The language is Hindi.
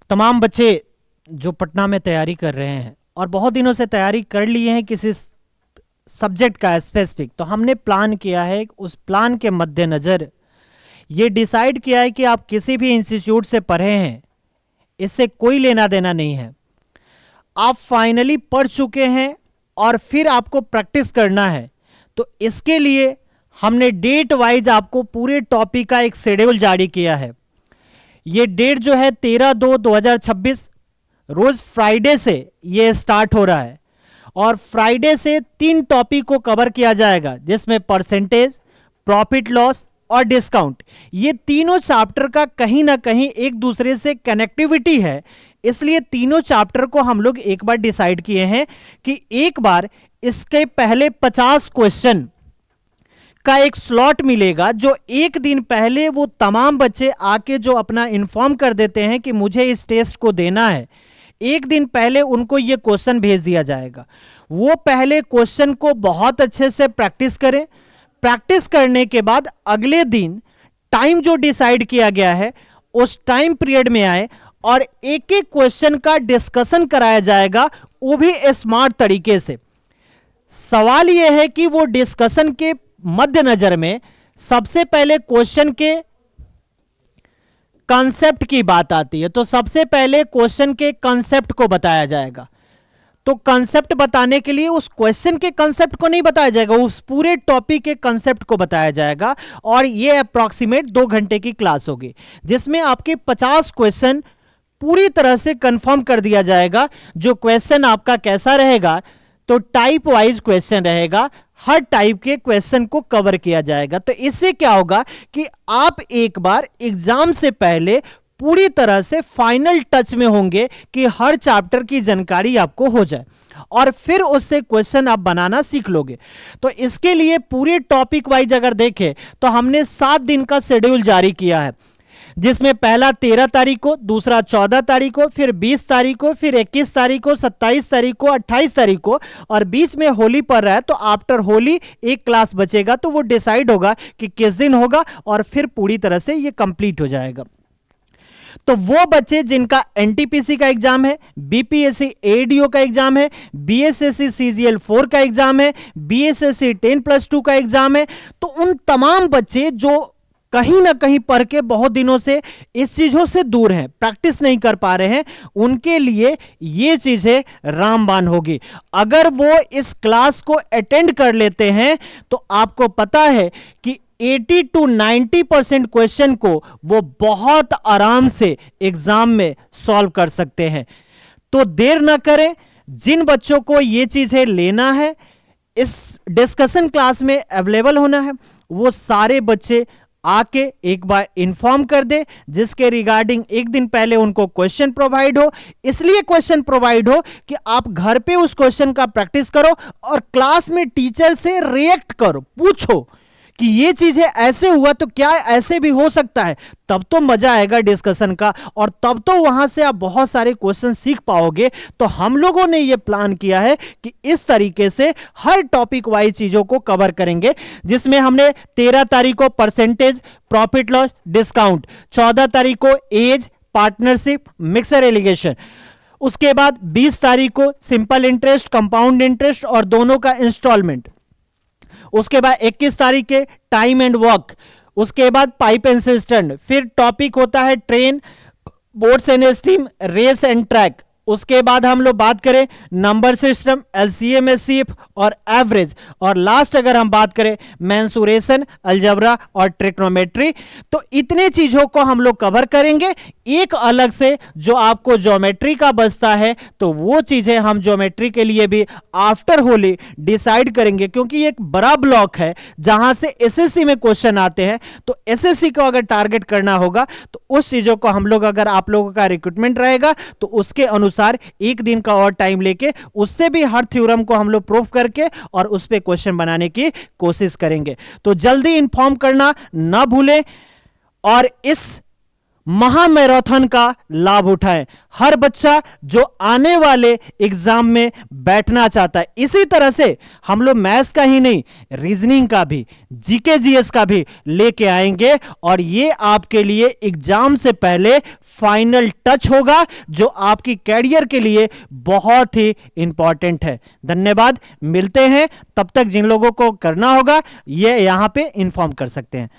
तमाम बच्चे जो पटना में तैयारी कर रहे हैं और बहुत दिनों से तैयारी कर लिए हैं किसी सब्जेक्ट का स्पेसिफिक, तो हमने प्लान किया है, उस प्लान के मद्देनज़र ये डिसाइड किया है कि आप किसी भी इंस्टीट्यूट से पढ़े हैं, इससे कोई लेना देना नहीं है। आप फाइनली पढ़ चुके हैं और फिर आपको प्रैक्टिस करना है, तो इसके लिए हमने डेट वाइज आपको पूरे टॉपिक का एक शेड्यूल जारी किया है। ये डेट जो है 13/2/2026 रोज फ्राइडे से ये स्टार्ट हो रहा है और फ्राइडे से 3 टॉपिक को कवर किया जाएगा, जिसमें परसेंटेज, प्रॉफिट लॉस और डिस्काउंट। ये तीनों चैप्टर का कहीं ना कहीं एक दूसरे से कनेक्टिविटी है, इसलिए तीनों चैप्टर को हम लोग एक बार डिसाइड किए हैं कि एक बार इसके पहले 50 क्वेश्चन का एक स्लॉट मिलेगा, जो एक दिन पहले वो तमाम बच्चे आके जो अपना इन्फॉर्म कर देते हैं कि मुझे इस टेस्ट को देना है, एक दिन पहले उनको ये क्वेश्चन भेज दिया जाएगा। वो पहले क्वेश्चन को बहुत अच्छे से प्रैक्टिस करें। प्रैक्टिस करने के बाद अगले दिन टाइम जो डिसाइड किया गया है उस टाइम पीरियड में आए और एक एक क्वेश्चन का डिस्कशन कराया जाएगा, वो भी स्मार्ट तरीके से। सवाल यह है कि वो डिस्कशन के मद्देनजर में सबसे पहले क्वेश्चन के कॉन्सेप्ट की बात आती है, तो सबसे पहले क्वेश्चन के कॉन्सेप्ट को बताया जाएगा। तो कॉन्सेप्ट बताने के लिए उस क्वेश्चन के कॉन्सेप्ट को नहीं बताया जाएगा, उस पूरे टॉपिक के कॉन्सेप्ट को बताया जाएगा और ये अप्रॉक्सीमेट 2 घंटे की क्लास होगी, जिसमें आपके 50 क्वेश्चन पूरी तरह से कंफर्म कर दिया जाएगा। जो क्वेश्चन आपका कैसा रहेगा, तो टाइप वाइज क्वेश्चन रहेगा, हर टाइप के क्वेश्चन को कवर किया जाएगा। तो इससे क्या होगा कि आप एक बार एग्जाम से पहले पूरी तरह से फाइनल टच में होंगे कि हर चैप्टर की जानकारी आपको हो जाए और फिर उससे क्वेश्चन आप बनाना सीख लोगे। तो इसके लिए पूरे टॉपिक वाइज अगर देखें तो हमने 7 दिन का शेड्यूल जारी किया है, जिसमें पहला 13 तारीख को, दूसरा 14 तारीख को, फिर 20 तारीख को, फिर 21 तारीख को, 27 तारीख को, 28 तारीख को, और बीच में होली पड़ रहा है तो आफ्टर होली एक क्लास बचेगा, तो वो डिसाइड होगा कि किस दिन होगा और फिर पूरी तरह से ये कंप्लीट हो जाएगा। तो वो बच्चे जिनका एनटीपीसी का एग्जाम है, बीपीएससी एडीओ का एग्जाम है, बीएसएससी सीजीएल 4 का एग्जाम है, बीएसएससी 10+2 का एग्जाम है, तो उन तमाम बच्चे जो कहीं ना कहीं पढ़ के बहुत दिनों से इस चीजों से दूर हैं, प्रैक्टिस नहीं कर पा रहे हैं, उनके लिए ये चीजें रामबाण होगी। अगर वो इस क्लास को अटेंड कर लेते हैं तो आपको पता है कि 80 to 90% क्वेश्चन को वो बहुत आराम से एग्जाम में सॉल्व कर सकते हैं। तो देर ना करें, जिन बच्चों को ये चीजें लेना है, इस डिस्कशन क्लास में अवेलेबल होना है, वो सारे बच्चे आके एक बार इंफॉर्म कर दे, जिसके रिगार्डिंग एक दिन पहले उनको क्वेश्चन प्रोवाइड हो। इसलिए क्वेश्चन प्रोवाइड हो कि आप घर पे उस क्वेश्चन का प्रैक्टिस करो और क्लास में टीचर से रिएक्ट करो, पूछो कि ये चीजें ऐसे हुआ तो क्या ऐसे भी हो सकता है, तब तो मजा आएगा डिस्कशन का और तब तो वहां से आप बहुत सारे क्वेश्चन सीख पाओगे। तो हम लोगों ने ये प्लान किया है कि इस तरीके से हर टॉपिक वाइज चीजों को कवर करेंगे, जिसमें हमने 13 तारीख को परसेंटेज, प्रॉफिट लॉस, डिस्काउंट, 14 तारीख को एज, पार्टनरशिप, मिक्सर एलिगेशन, उसके बाद 20 तारीख को सिंपल इंटरेस्ट, कंपाउंड इंटरेस्ट और दोनों का इंस्टॉलमेंट, उसके बाद 21 तारीख के टाइम एंड वर्क, उसके बाद पाइप एंड सिस्टम, फिर टॉपिक होता है train, boats and steam, race and track, उसके बाद हम लोग बात करें नंबर सिस्टम, एलसीएम, एचसीएफ और एवरेज, और लास्ट अगर हम बात करें मेंसुरेशन, अलजेब्रा और ट्रिग्नोमेट्री। तो इतने चीजों को हम लोग कवर करेंगे। एक अलग से जो आपको ज्योमेट्री का बचता है, तो वो चीजें हम ज्योमेट्री के लिए भी आफ्टर होली डिसाइड करेंगे, क्योंकि एक बड़ा ब्लॉक है जहां से एसएससी में क्वेश्चन आते हैं। तो एसएससी को अगर टारगेट करना होगा तो उस चीजों को हम लोग, अगर आप लोगों का रिक्रूटमेंट रहेगा तो उसके अनुसार एक दिन का और टाइम लेके उससे भी हर थ्योरम को हम लोग प्रूव करके और उस पे क्वेश्चन बनाने की कोशिश करेंगे। तो जल्दी इंफॉर्म करना ना भूलें और इस महामैराथन का लाभ उठाएं। हर बच्चा जो आने वाले एग्जाम में बैठना चाहता है, इसी तरह से हम लोग मैथ्स का ही नहीं, रीजनिंग का भी, जीके जीएस का भी लेके आएंगे और ये आपके लिए एग्जाम से पहले फाइनल टच होगा, जो आपकी कैरियर के लिए बहुत ही इंपॉर्टेंट है। धन्यवाद, मिलते हैं। तब तक जिन लोगों को करना होगा ये यहां पे इंफॉर्म कर सकते हैं।